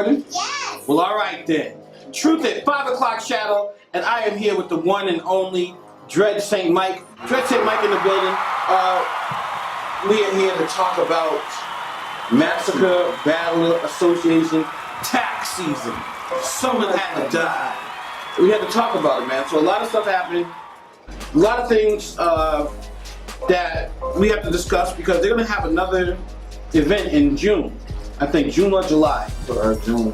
recording? Yes! Well, all right then. Truth at 5 o'clock shadow, and I am here with the one and only Dred St. Mike. Dred St. Mike in the building. We are here to talk about Massacre Battle Association tax season. Someone had to die. We had to talk about it, man. So a lot of stuff happened. A lot of things that we have to discuss because they're going to have another event in June. I think June or July. June.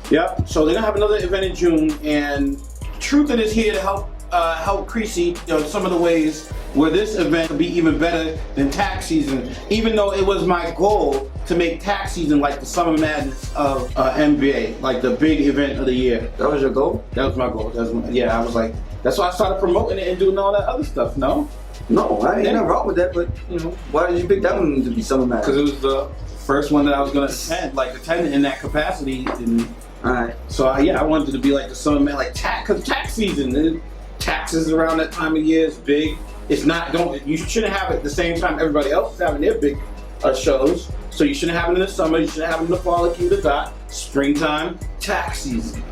Yep. So they're gonna have another event in June, and Truth is here to help Creasy, some of the ways where this event could be even better than tax season. Even though it was my goal to make tax season like the Summer Madness of NBA, like the big event of the year. That was your goal? That was my goal. I was like, that's why I started promoting it and doing all that other stuff. No, I ain't nothing wrong with that, but why did you pick that one to be Summer Madness? Because it was the first one that I was gonna attend in that capacity. Alright. So I wanted it to be like the Summer Man, like cause tax season, taxes around that time of year is big. It's not, you shouldn't have it at the same time everybody else is having their big shows. So you shouldn't have it in the summer, you shouldn't have it in the fall, like you dot. Springtime, tax season.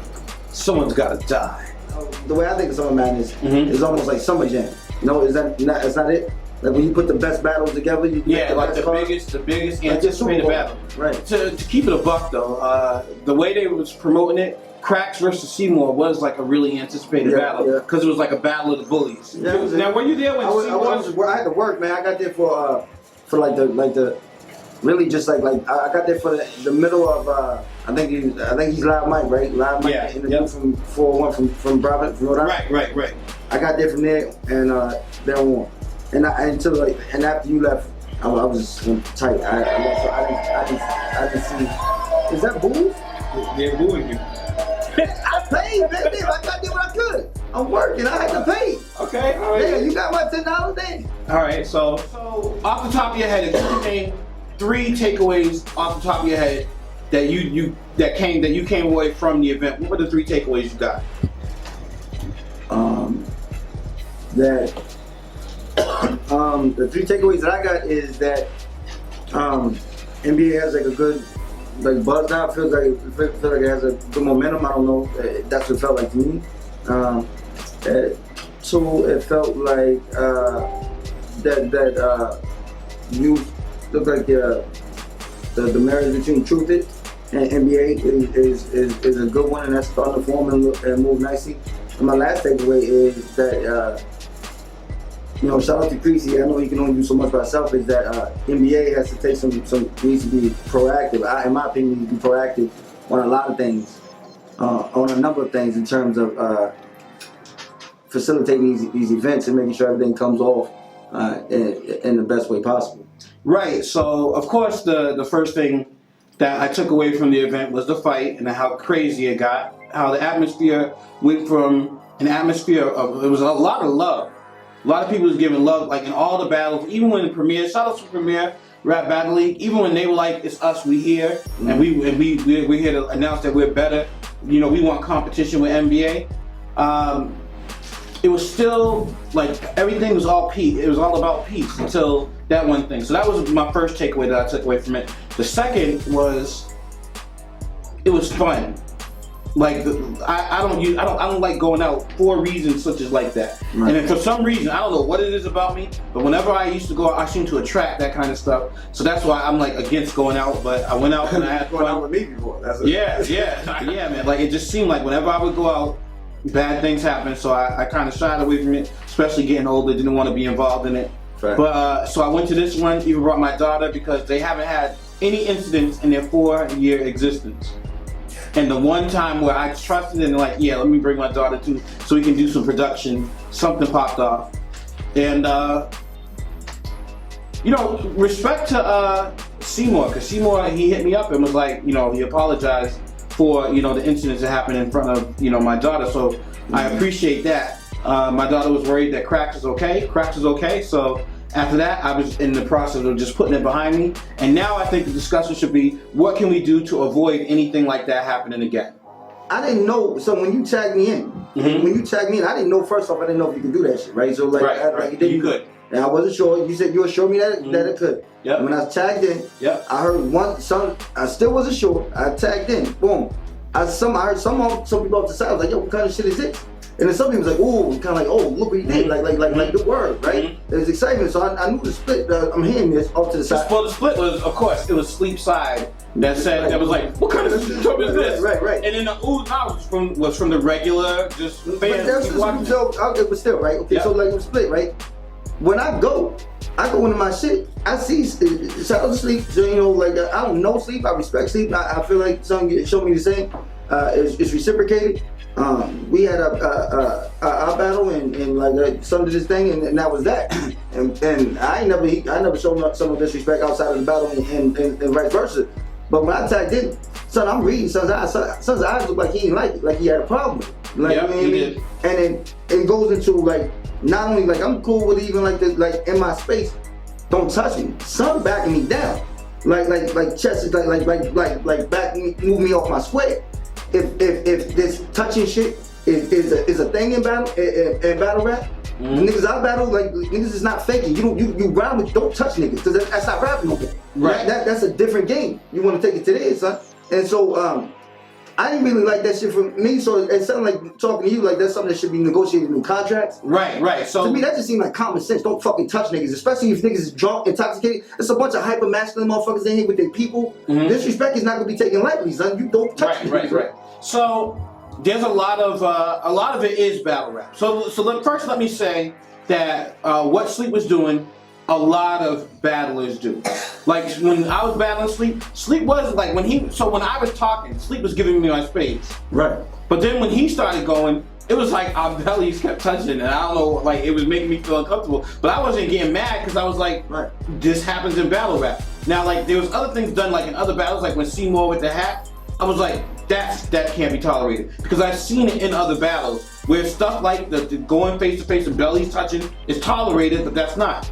Someone's gotta die. The way I think of Summer Madness is almost like Summer Jam. Is that not it? Like when you put the best battles together, the biggest anticipated battle. Right. To keep it a buck though, the way they was promoting it, Cracks versus Seymour was like a really anticipated battle because it was like a battle of the bullies. Yeah, now were you there when Seymour? I had to work, man. I got there for the really just like I got there for the middle of I think he's Live Mike, right? Live Mike in the dude from 401 from Brabant, from Rhode Island. Right. I got there from there and then won. And after you left, I was tight. I didn't see. Is that booze? They're booing you. I paid, baby. I got there what I could. I'm working. I had to pay. Okay. All right. Yeah, you got my $10 then. All right. So off the top of your head, if you name 3 takeaways off the top of your head that you came away from the event, what were the 3 takeaways you got? The 3 takeaways that I got is that NBA has like a good buzz now. Feels like it has a good momentum. I don't know. That's what it felt like to me. 2, it felt like that you look like the marriage between Truth and NBA is a good one, and that's starting to form and move nicely. And my last takeaway is that. Shout out to Creasy. I know he can only do so much by himself. Is that NBA has to take needs to be proactive. In my opinion, needs to be proactive on a lot of things, on a number of things in terms of facilitating these events and making sure everything comes off in the best way possible. Right. So, of course, the first thing that I took away from the event was the fight and how crazy it got. How the atmosphere went from an atmosphere of it was a lot of love. A lot of people was giving love, like in all the battles, even when the Premier, shout out to Premier Rap Battle League, even when they were like, it's us, we here, and we're here to announce that we're better. We want competition with NBA. It was still like everything was all peace. It was all about peace until that one thing. So that was my first takeaway that I took away from it. The second was it was fun. Like I don't like going out for reasons such as like that. Right. And then for some reason, I don't know what it is about me, but whenever I used to go out, I seem to attract that kind of stuff. So that's why I'm like against going out. But I went out and I had going out with me before. Yeah, man. Like it just seemed like whenever I would go out, bad things happen. So I kind of shied away from it, especially getting older. Didn't want to be involved in it. Right. But so I went to this one. Even brought my daughter because they haven't had any incidents in their 4-year existence. And the one time where I trusted and like, yeah, let me bring my daughter too so we can do some production, something popped off. And, respect to Seymour, because Seymour, he hit me up and was like, he apologized for, the incidents that happened in front of, my daughter. So I appreciate that. My daughter was worried that Cracks is okay. Cracks is okay. So after that, I was in the process of just putting it behind me. And now I think the discussion should be, what can we do to avoid anything like that happening again? I didn't know. So when you tagged me in, I didn't know. First off, I didn't know if you could do that shit, right? So right. You could. and I wasn't sure. You said you assured me that that it could. Yep. When I tagged in, I heard I still wasn't sure. I tagged in, boom. I heard some people off the side was like, yo, what kind of shit is this? And then some people was like, ooh, kind of like, oh, look what he did, like the word, right? It was excitement, so I knew the split. I'm hearing this off to the side. Well, the split was, of course, it was Sleep Side that said that was like, what kind of show is this? Right. And then the ooh now was from the regular just fans. But still, right? Okay, so like it was split, right? When I go into my shit. I see shout out to Sleep. So, you know, like I don't know Sleep. I respect Sleep. I feel like something showed me the same. It's reciprocated. We had a battle and like some of this thing, and that was that. and I never showed some disrespect outside of the battle and vice versa. But when I tagged in, son, I'm reading son's eyes look like he didn't like it, like he had a problem. Like, yep, you know what I mean? Did. And then it goes into like not only like I'm cool with even like this, like in my space, don't touch me. Son backing me down, like chest is like back me, move me off my square. If this touching shit is a thing in battle rap, niggas I battle like niggas is not faking. You round with don't touch niggas because that's not rapping no more. Right. That's a different game. You want to take it to this, son. And so I didn't really like that shit from me. So it sounded like talking to you like that's something that should be negotiated in new contracts. Right. So to me that just seemed like common sense. Don't fucking touch niggas, especially if niggas is drunk, intoxicated. There's a bunch of hyper masculine motherfuckers in here with their people. Disrespect is not gonna be taken lightly, son. You don't touch niggas. Right. So there's a lot of it is battle rap. So first let me say that what Sleep was doing, a lot of battlers do. Like when I was battling Sleep was like when I was talking, Sleep was giving me my space. Right. But then when he started going, it was like our bellies kept touching, and I don't know, like it was making me feel uncomfortable. But I wasn't getting mad because I was like, this happens in battle rap. Now, like there was other things done like in other battles, like when Seymour with the hat, I was like, that can't be tolerated because I've seen it in other battles where stuff like the going face to face and bellies touching is tolerated, but that's not.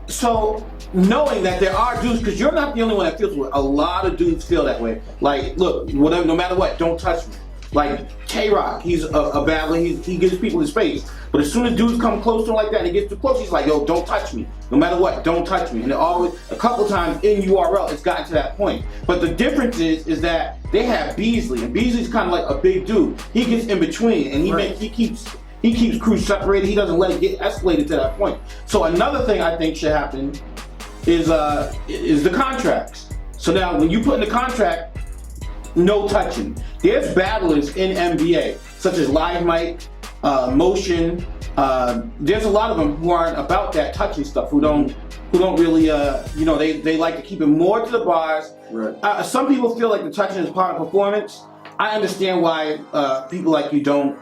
So knowing that there are dudes, because you're not the only one that feels it. A lot of dudes feel that way. Like, look, whatever, no matter what, don't touch me. Like K-Rock, he's a battler. He gives people his space. But as soon as dudes come close to him like that and he gets too close, he's like, yo, don't touch me. No matter what, don't touch me. And it always, a couple times in URL, it's gotten to that point. But the difference is that they have Beasley, and Beasley's kind of like a big dude. He gets in between, and he keeps crew separated. He doesn't let it get escalated to that point. So another thing I think should happen is the contracts. So now when you put in the contract, no touching. There's battlers in NBA, such as Live Mike, Motion. There's a lot of them who aren't about that touching stuff, who don't really, they like to keep it more to the bars. Right. Some people feel like the touching is part of performance. I understand why people like you don't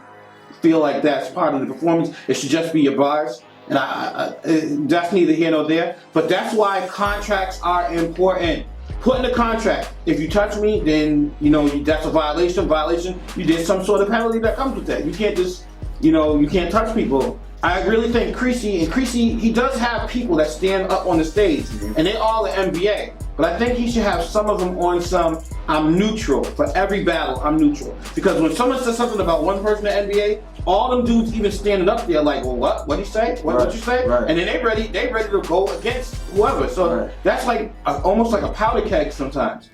feel like that's part of the performance. It should just be your bars. And that's neither here nor there. But that's why contracts are important. Put in the contract, if you touch me, then that's a violation. You did some sort of penalty that comes with that. You can't just, you can't touch people. I really think Creasy, he does have people that stand up on the stage, and they all are NBA. But I think he should have some of them on some, I'm neutral. For every battle, I'm neutral. Because when someone says something about one person in the NBA, all them dudes even standing up there like, well, what'd he say? What'd you say? Right. And then they ready to go against whoever. So that's like almost like a powder keg sometimes.